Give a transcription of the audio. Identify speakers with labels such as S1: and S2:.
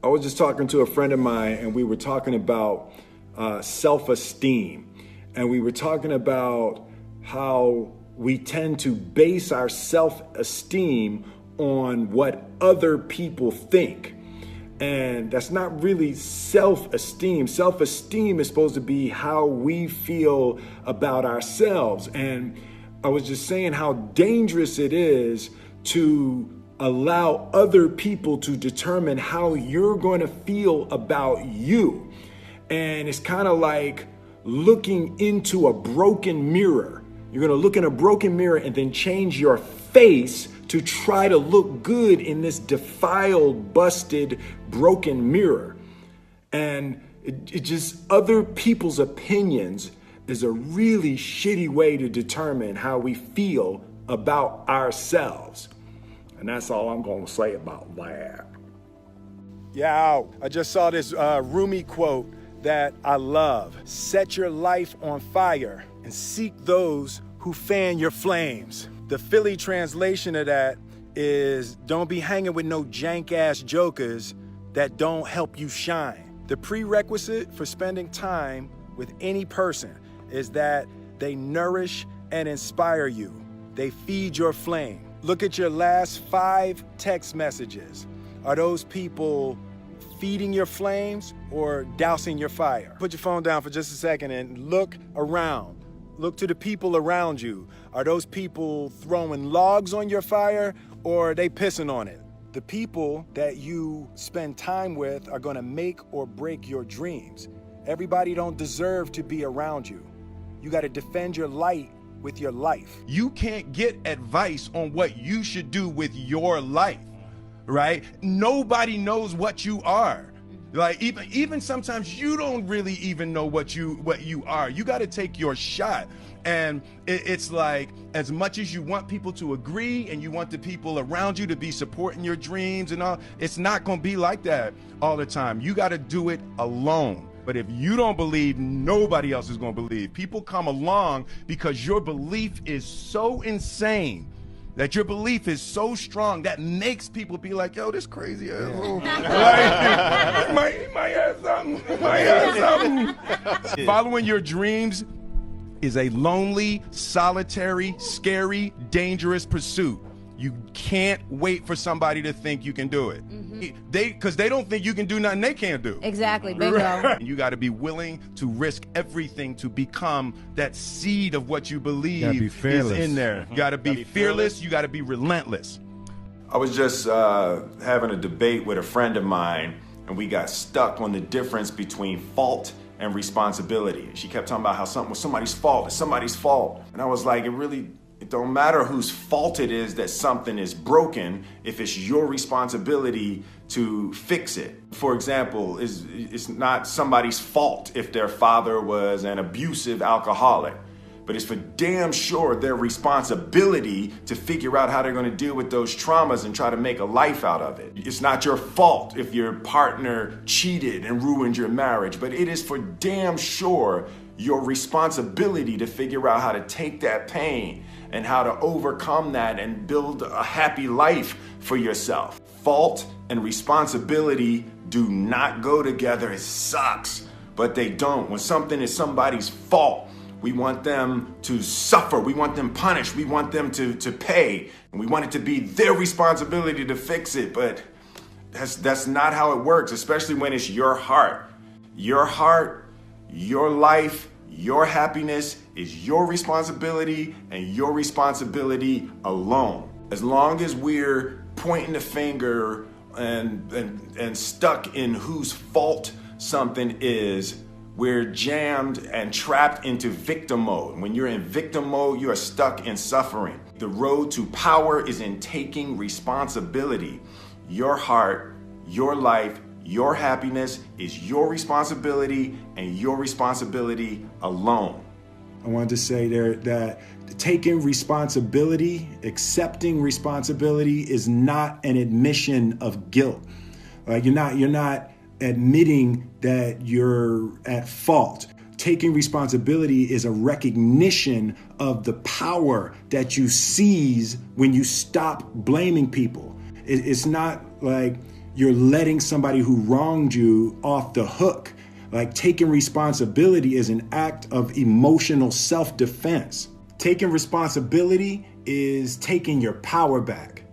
S1: I was just talking to a friend of mine, and we were talking about self-esteem. And we were talking about how we tend to base our self-esteem on what other people think. And that's not really self-esteem. Self-esteem is supposed to be how we feel about ourselves. And I was just saying how dangerous it is to allow other people to determine how you're going to feel about you. And it's kind of like looking into a broken mirror. You're going to look in a broken mirror and then change your face to try to look good in this defiled, busted, broken mirror. And it just, other people's opinions is a really shitty way to determine how we feel about ourselves. And that's all I'm going to say about that. Yeah, I just saw this Rumi quote that I love. Set your life on fire and seek those who fan your flames. The Philly translation of that is, don't be hanging with no jank ass jokers that don't help you shine. The prerequisite for spending time with any person is that they nourish and inspire you. They feed your flame. Look at your last 5 text messages. Are those people feeding your flames or dousing your fire? Put your phone down for just a second and look around. Look to the people around you. Are those people throwing logs on your fire or are they pissing on it? The people that you spend time with are gonna make or break your dreams. Everybody don't deserve to be around you. You gotta defend your light with your life.
S2: You can't get advice on what you should do with your life, right? Nobody knows what you are. Like even sometimes you don't really even know what you are. You got to take your shot. And it's like, as much as you want people to agree and you want the people around you to be supporting your dreams and all, it's not going to be like that all the time. You got to do it alone. But if you don't believe, nobody else is going to believe. People come along because your belief is so insane, that your belief is so strong that makes people be like, yo, this crazy asshole. Like, might have something. Following your dreams is a lonely, solitary, scary, dangerous pursuit. You can't wait for somebody to think you can do it. Because they don't think you can do nothing they can't do.
S3: Exactly, bingo.
S2: Right? You got to be willing to risk everything to become that seed of what you believe is in there. You got to be fearless. You got to be relentless.
S1: I was just having a debate with a friend of mine, and we got stuck on the difference between fault and responsibility. She kept talking about how something was somebody's fault. It's somebody's fault. And I was like, it don't matter whose fault it is that something is broken if it's your responsibility to fix it. For example, it's not somebody's fault if their father was an abusive alcoholic, but it's for damn sure their responsibility to figure out how they're going to deal with those traumas and try to make a life out of it. It's not your fault if your partner cheated and ruined your marriage, but it is for damn sure your responsibility to figure out how to take that pain and how to overcome that and build a happy life for yourself. Fault and responsibility do not go together. It sucks, but they don't. When something is somebody's fault, we want them to suffer. We want them punished. We want them to pay. And we want it to be their responsibility to fix it. But that's not how it works, especially when it's your heart. Your heart, your life, your happiness is your responsibility and your responsibility alone. As long as we're pointing the finger and stuck in whose fault something is, we're jammed and trapped into victim mode. When you're in victim mode, you are stuck in suffering. The road to power is in taking responsibility. Your heart, your life, your happiness is your responsibility and your responsibility alone. I wanted to say there that taking responsibility, accepting responsibility is not an admission of guilt. Like you're not admitting that you're at fault. Taking responsibility is a recognition of the power that you seize when you stop blaming people. It's not like you're letting somebody who wronged you off the hook. Like, taking responsibility is an act of emotional self-defense. Taking responsibility is taking your power back.